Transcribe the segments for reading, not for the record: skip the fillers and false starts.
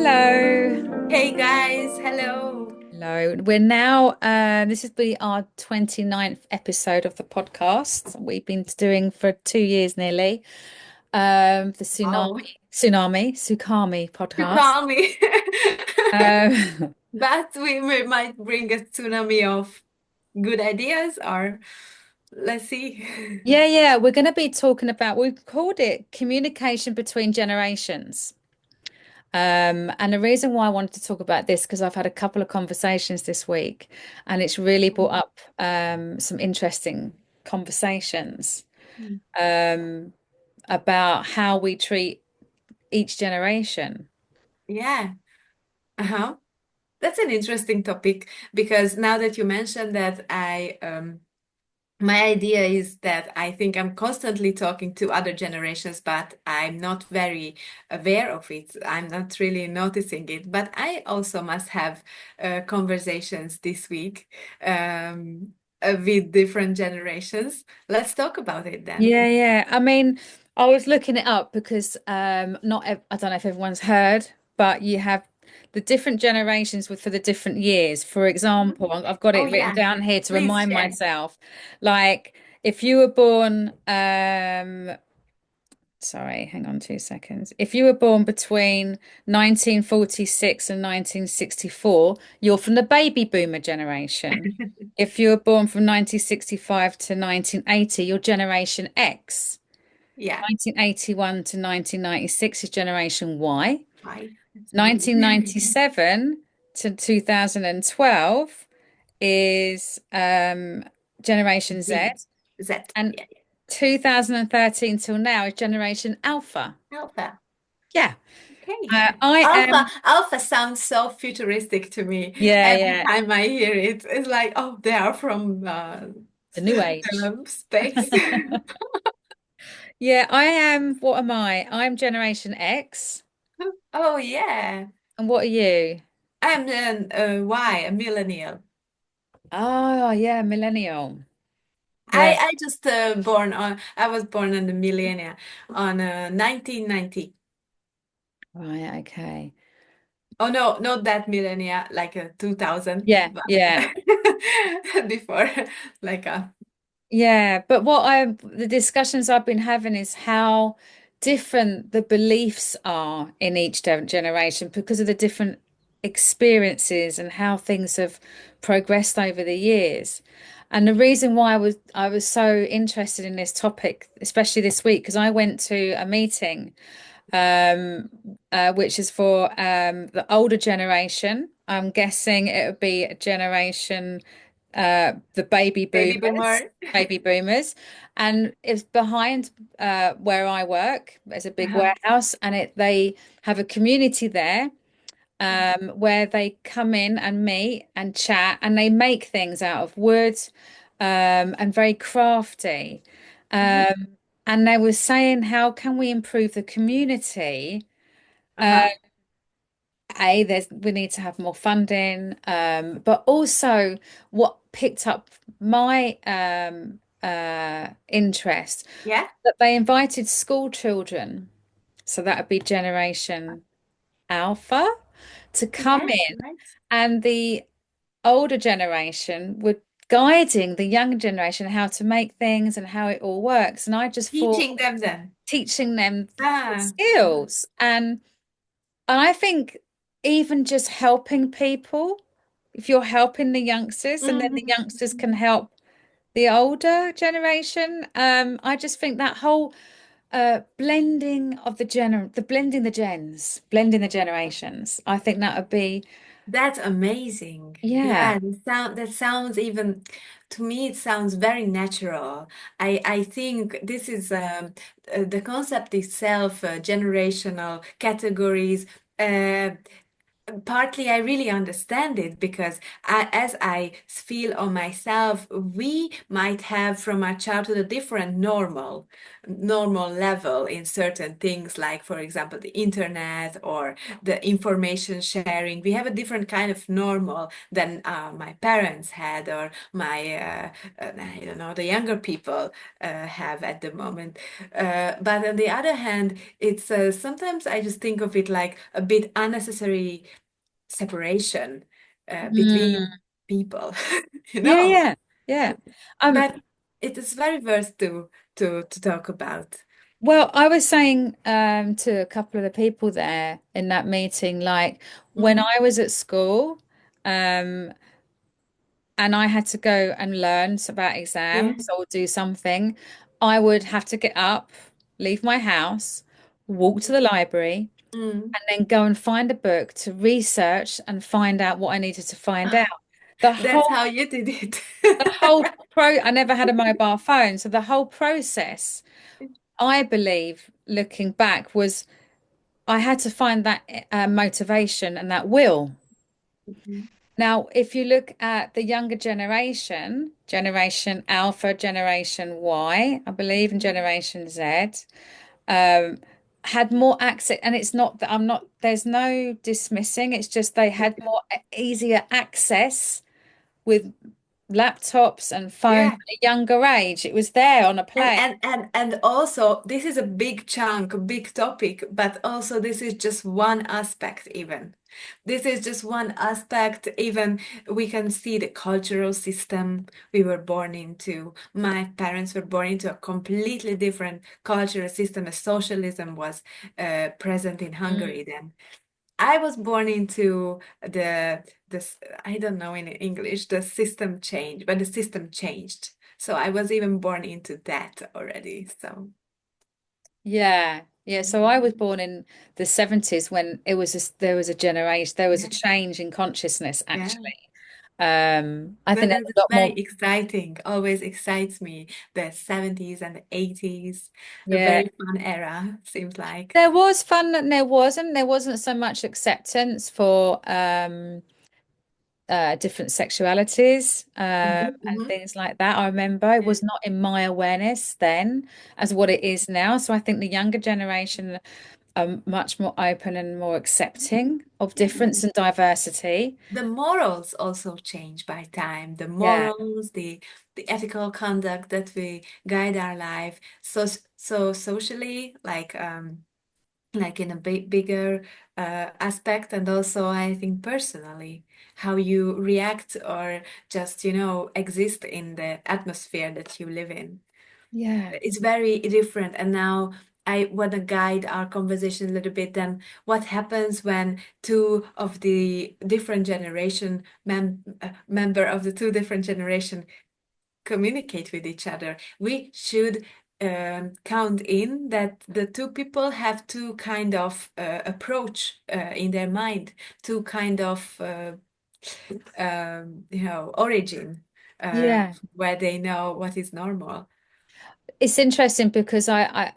Hello. Hey guys, hello. Hello. We're now, this will be our 29th episode of the podcast. We've been doing for 2 years nearly. The Oh, Tsu-calm-i you podcast. call me. Um, But we might bring a tsunami of good ideas, or let's see. yeah, we're going to be talking about, we've called it communication between generations. And the reason why I wanted to talk about this, because I've had a couple of conversations this week, and it's really brought up some interesting conversations um, about how we treat each generation. Yeah. Uh-huh. That's an interesting topic because now that you mentioned that, my idea is that I think I'm constantly talking to other generations, but I'm not very aware of it. I'm not really noticing it. But I also must have conversations this week with different generations. Let's talk about it then. Yeah. I mean, I was looking it up because not ev I don't know if everyone's heard, but you have the different generations for the different years. For Mhm. example, I've got Oh, it written yeah. down here to Please remind share. myself. Like, if you were born, sorry, hang on 2 seconds. If you were born between 1946 and 1964, you're from the baby boomer generation. If you were born from 1965 to 1980, you're Generation X. Yeah. 1981 to 1996 is Generation Y. Hi. It's me. 1997 to 2012 is Generation Z. Z. Z. And Yeah. 2013 till now is Generation Alpha. Alpha. Yeah. Okay. I am, Alpha sounds so futuristic to me. Every yeah. time I hear it, it's like, oh, they are from The new age. space. Yeah, I am, what am I? I'm Generation X. Oh, yeah. And what are you? I'm an Y, a millennial. Oh, yeah, millennial. I Yeah. I just I was born in the millennia on 1990. Right, okay. Oh no, not that millennia, like 2000, Yeah, but yeah. before, like Yeah, but the discussions I've been having is how different the beliefs are in each generation because of the different experiences and how things have progressed over the years. And the reason why I was so interested in this topic, especially this week, because I went to a meeting um, which is for the older generation. I'm guessing it would be a generation, the baby boomer. baby boomers, and it's behind where I work. There's a big Uh-huh. warehouse, and they have a community there where they come in and meet and chat, and they make things out of wood and very crafty. Mhm. Um, and they were saying, how can we improve the community? Uh, Uh-huh. we need to have more funding, but also what picked up my interest Yeah. that they invited school children, so that would be Generation Alpha, to come Yeah. in, Right. and the older generation were guiding the young generation how to make things and how it all works. And I just thought Teaching them then. teaching them the Ah. skills. And I think even just helping people, if you're helping the youngsters and then the Mhm. youngsters can help the older generation, I just think that whole blending the generations, I think that would be, That's amazing. yeah. Yeah, that sounds even to me it sounds very natural. I think this is the concept itself, generational categories. Uh, partly I really understand it because as I feel on myself, we might have from our childhood a different normal level in certain things, like for example, the internet or the information sharing. We have a different kind of normal than my parents had or my I don't know, the younger people have at the moment. But on the other hand, it's sometimes I just think of it like a bit unnecessary separation between Mm. people, you Yeah, know. yeah, yeah. Um, But it is very worth to talk about. well, I was saying to a couple of the people there in that meeting, like when Hmm. I was at school, um, and I had to go and learn about Yeah. exams or do something, I would have to get up, leave my house, walk to the library, Mm. and then go and find a book to research and find out what I needed to find out. The That's whole how you did it. I never had a mobile phone, so the whole process, I believe, looking back, was I had to find that motivation and that will. Mhm. Now, if you look at the younger generation, Generation Alpha, Generation Y, I believe, and Generation Z, um, had more access, and it's not that I'm not, there's no dismissing, it's just they had more easier access with laptops and phones Yeah. at a younger age. It was there on a And plate. and also this is a big chunk, a big topic, but also this is just one aspect even. This is just one aspect. Even we can see the cultural system we were born into. My parents were born into a completely different cultural system as socialism was present in Mm. Hungary then. I was born into this I don't know in English the system change, but the system changed. So I was even born into that already. So Yeah. Yeah. So I was born in the 70s when there was a generation, there was a yeah, change in consciousness, yeah. actually. I think That there's is a lot very more. exciting. Always excites me. The 70s and the 80s, a Yeah. very fun era, seems like. There was fun and there wasn't. There wasn't so much acceptance for different sexualities Mhm, and mhm. things like that. I remember it Yeah. was not in my awareness then as what it is now. So I think the younger generation are much more open and more accepting of difference and diversity. The morals also change by time. The Yeah. morals, the ethical conduct that we guide our life. So socially, like in a bigger aspect, and also I think personally, how you react or just, exist in the atmosphere that you live in. Yeah. It's very different. And now I want to guide our conversation a little bit. Then what happens when two of the different generation member of the two different generation communicate with each other? We should count in that the two people have two kind of approach in their mind, two kind of origin Yeah. where they know what is normal. It's interesting because I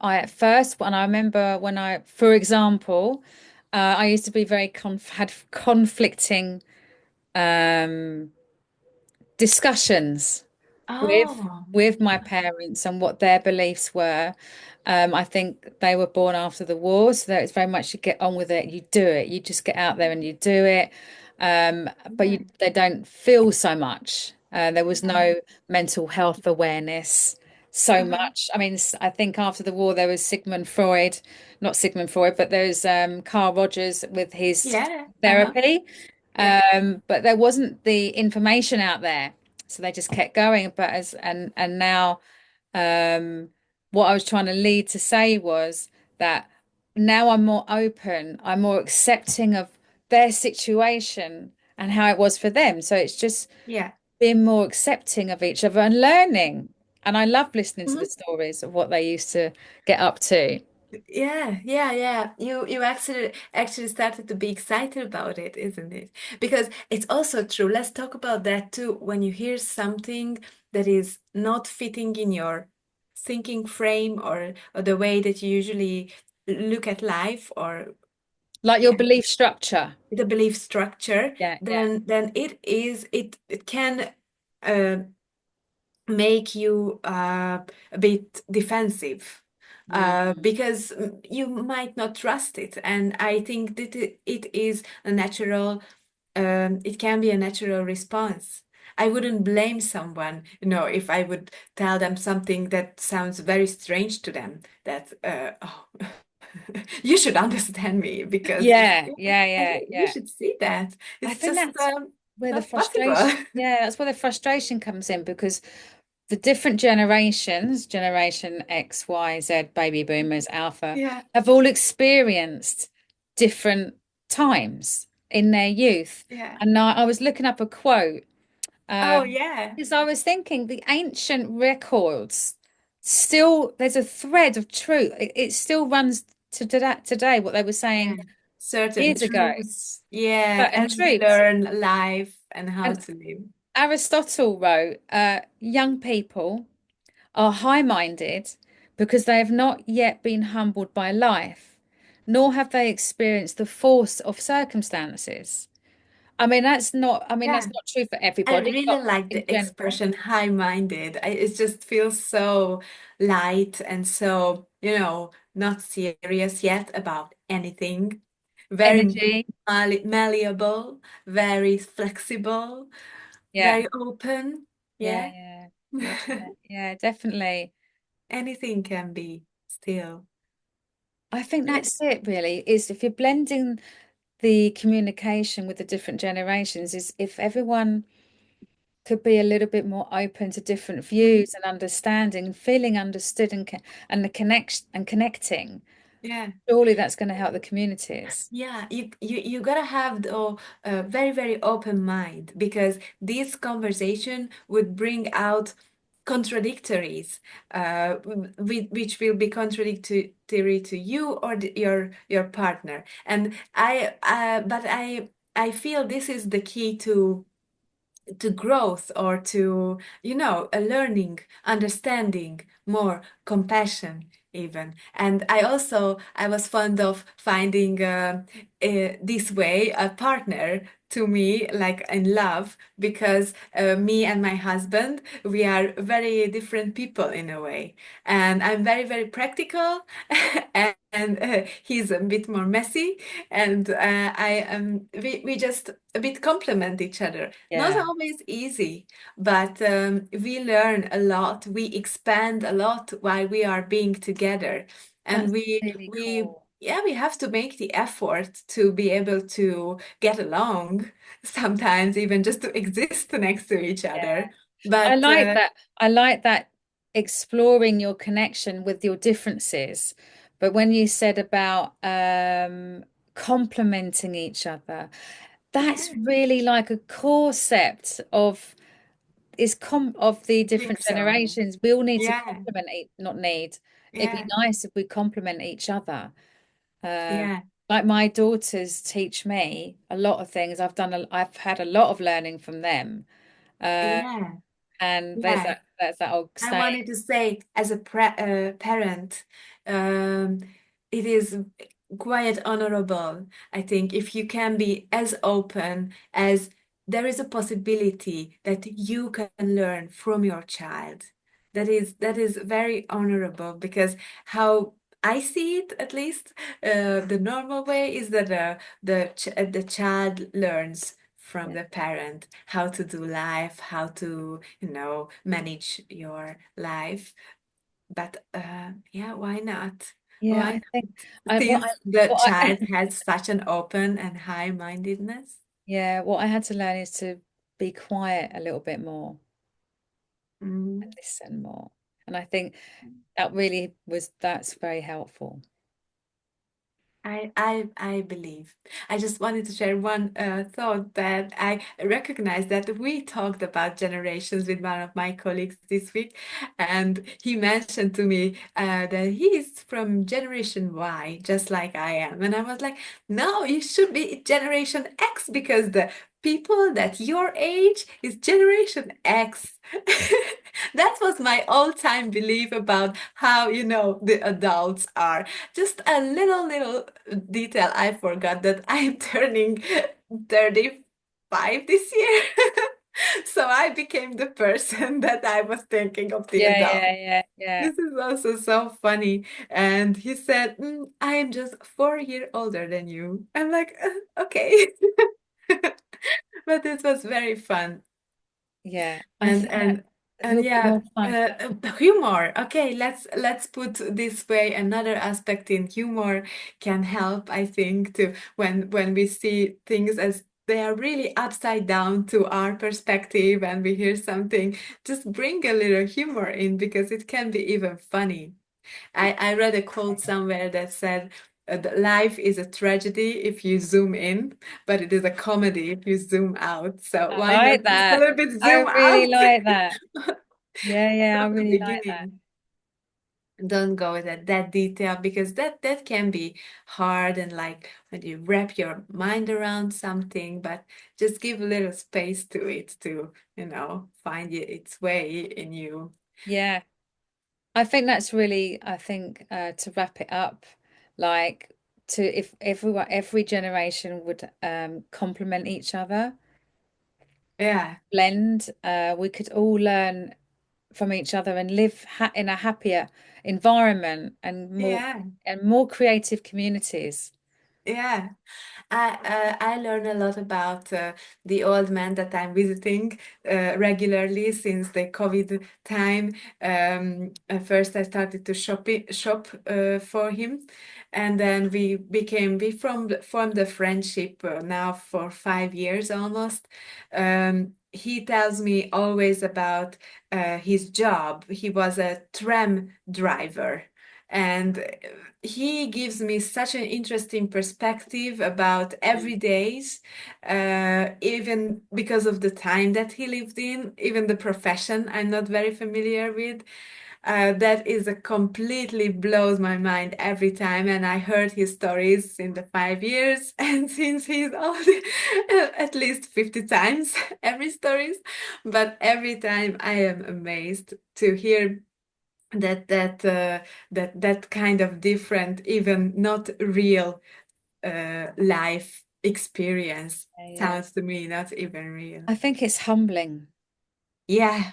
at first when I remember when for example, I used to be very had conflicting um discussions with Oh, my parents and what their beliefs were. I think they were born after the war, so that it's very much you get on with it, you do it, you just get out there and you do it. But yeah, they don't feel so much. There was yeah. no mental health awareness so Uh-huh. much. I mean, I think after the war there was Sigmund Freud, not Sigmund Freud, but there's Carl Rogers with his Yeah, uh-huh. therapy. Yeah, But there wasn't the information out there, so they just kept going. But and now, um, what I was trying to lead to say was that now I'm more open, I'm more accepting of their situation and how it was for them. So it's just yeah. being more accepting of each other and learning. And I love listening to the Mhm. stories of what they used to get up to. Yeah, yeah, yeah. You actually started to be excited about it, isn't it? Because it's also true. Let's talk about that too. When you hear something that is not fitting in your thinking frame or the way that you usually look at life or Like your yeah, belief structure. the belief structure, Yeah, yeah. then it can uh, make you a bit defensive, Mm. because you might not trust it. And I think that it is a natural, it can be a natural response. I wouldn't blame someone, if I would tell them something that sounds very strange to them, that, oh, you should understand me because Yeah, yeah, yeah, I yeah, think you yeah. should see that. I It's think just that's where the not possible. frustration, yeah, that's where the frustration comes in because the different generations, Generation X, Y, Z, baby boomers, alpha, Yeah. have all experienced different times in their youth. Yeah. And I was looking up a quote Oh, yeah. because I was thinking the ancient records still, there's a thread of truth. It still runs to today, what they were Yeah. saying Certain years ago, truths. Yeah. certain As we truths. learn life and how And to live. Aristotle wrote, young people are high-minded because they have not yet been humbled by life, nor have they experienced the force of circumstances. Yeah. That's not true for I everybody, but really like in the general, expression high-minded. It just feels so light and so, not serious yet about anything. Very energy. malleable, very flexible, Yeah, very open. yeah, Yeah. yeah, yeah, yeah, definitely. Anything can be still. I think that's it really, is if you're blending the communication with the different generations, is if everyone could be a little bit more open to different views and understanding and feeling understood and the connection and connecting, Yeah. surely that's going to help the communities. Yeah, you gotta have the very, very open mind, because this conversation would bring out contradictories, which will be contradictory to you or your partner. And I feel this is the key to growth, or to, a learning, understanding more, compassion even. And I was fond of finding this way a partner to me, like in love, because me and my husband, we are very different people in a way. And I'm very, very practical, and he's a bit more messy, and we just a bit complement each other. Not Yeah, always easy, but we learn a lot. We expand a lot while we are being together, and that's we really we cool. yeah, we have to make the effort to be able to get along. Sometimes even just to exist next to each Yeah. other. I But like that. I like that exploring your connection with your differences. But when you said about complementing each other, that's yeah, really like a concept of of the I think different so. generations. We all need to Yeah, complement, not need. It'd be yeah, nice if we complement each other. Uh, yeah, like my daughters teach me a lot of things. I've had a lot of learning from them. Uh, yeah, and yeah. there's that old I saying. wanted to say, as a parent, um, it is quite honorable, I think, if you can be as open as there is a possibility that you can learn from your child. That is very honorable, because how I see it, at least, the normal way is that the child learns from Yeah, the parent how to do life, how to, manage your life. But yeah, why not? yeah. Why I think not? Since the what I child has such an open and high-mindedness. yeah, what I had to learn is to be quiet a little bit more and Mm. listen more. And I think that's very helpful. I believe. I just wanted to share one thought, that I recognize that we talked about generations with one of my colleagues this week, and he mentioned to me that he's from Generation Y, just like I am. And I was like, no, you should be Generation X, because the people that your age is Generation X. That was my all-time belief about how, the adults are. Just a little detail I forgot that I'm turning 35 this year. So I became the person that I was thinking of the Yeah, adult. yeah, yeah, yeah, This is also so funny. And he said, I am just 4 years older than you. I'm like, okay." But it was very fun. yeah. I And think that and it and will be yeah, more fun. humor. Okay, let's put this way. Another aspect in humor can help, I think, to when we see things as they are really upside down to our perspective and we hear something, just bring a little humor in because it can be even funny. I read a quote somewhere that said, that life is a tragedy if you zoom in, but it is a comedy if you zoom out. So I why not like just a that. little bit I zoom really out like that. Yeah, yeah, I from the really like that. beginning? Don't go with that detail because that can be hard and like when you wrap your mind around something, but just give a little space to it to, find its way in you. Yeah. I think that's really, I think to wrap it up, like to if every generation would complement each other, Yeah, blend, we could all learn from each other and live ha in a happier environment yeah, and more creative communities. yeah. I learn a lot about the old man that I'm visiting regularly since the COVID time. At first, I started to shop for him, and then we formed a friendship now for 5 years almost. He tells me always about his job. He was a tram driver. And he gives me such an interesting perspective about everydays, even because of the time that he lived in, even the profession I'm not very familiar with. That is a completely blows my mind every time, and I heard his stories in the 5 years, and since he's old, at least 50 times every stories, but every time I am amazed to hear that kind of different, even not real life experience Yeah, yeah. sounds to me not even real. I think it's humbling. Yeah,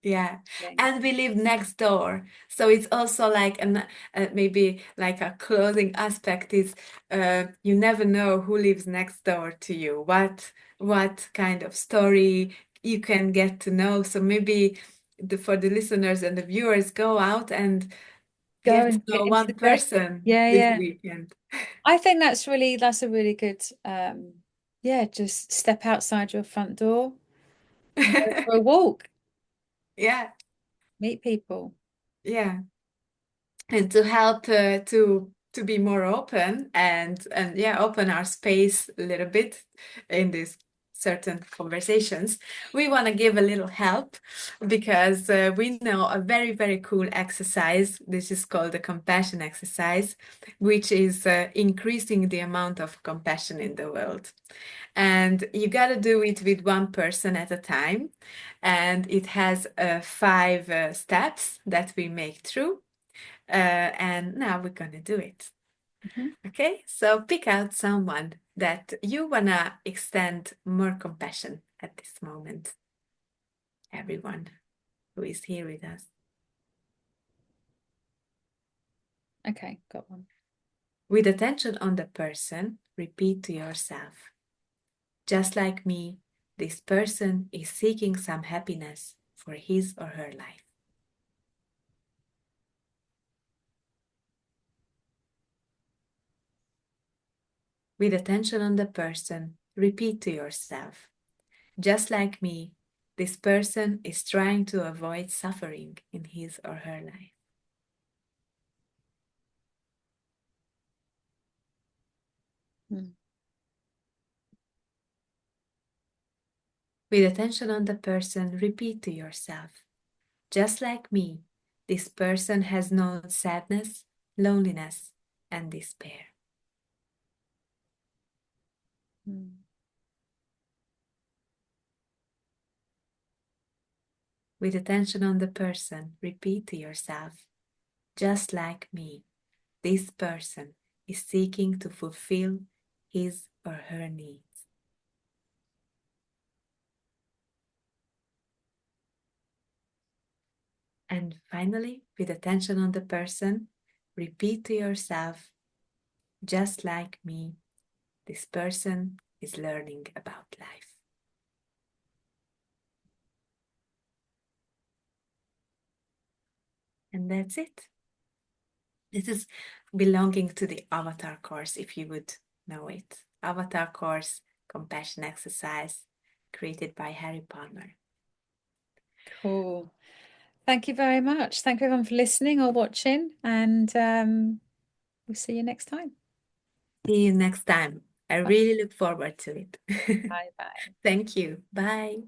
yeah. Humbling. And we live next door, so it's also like maybe like a closing aspect is you never know who lives next door to you, what kind of story you can get to know. So maybe for the listeners and the viewers, go out and Go get to and get know into one the gossip. person Yeah, this yeah. weekend. I think that's a really good yeah, just step outside your front door and go for a walk, Yeah, meet people. yeah. And to help to be more open and yeah, open our space a little bit in these certain conversations, we want to give a little help because we know a very cool exercise. This is called the compassion exercise, which is increasing the amount of compassion in the world. And you got to do it with one person at a time. And it has 5 steps that we make through. And now we're gonna do it. Mhm. Okay, so pick out someone that you wanna extend more compassion at this moment. Everyone who is here with us. Okay, got one. With attention on the person, repeat to yourself. Just like me, this person is seeking some happiness for his or her life. With attention on the person, repeat to yourself. Just like me, this person is trying to avoid suffering in his or her life. Mm. With attention on the person, repeat to yourself. Just like me, this person has known sadness, loneliness, and despair. Mm. with attention on the person, repeat to yourself, just like me, this person is seeking to fulfill his or her needs. And finally, with attention on the person, repeat to yourself, just like me, this person is learning about life. And that's it. This is belonging to the Avatar course, if you would know it. Avatar course, compassion exercise, created by Harry Palmer. Cool. Thank you very much. Thank you everyone for listening or watching, and we'll see you next time. See you next time. I really look forward to it. Bye bye. Thank you. Bye.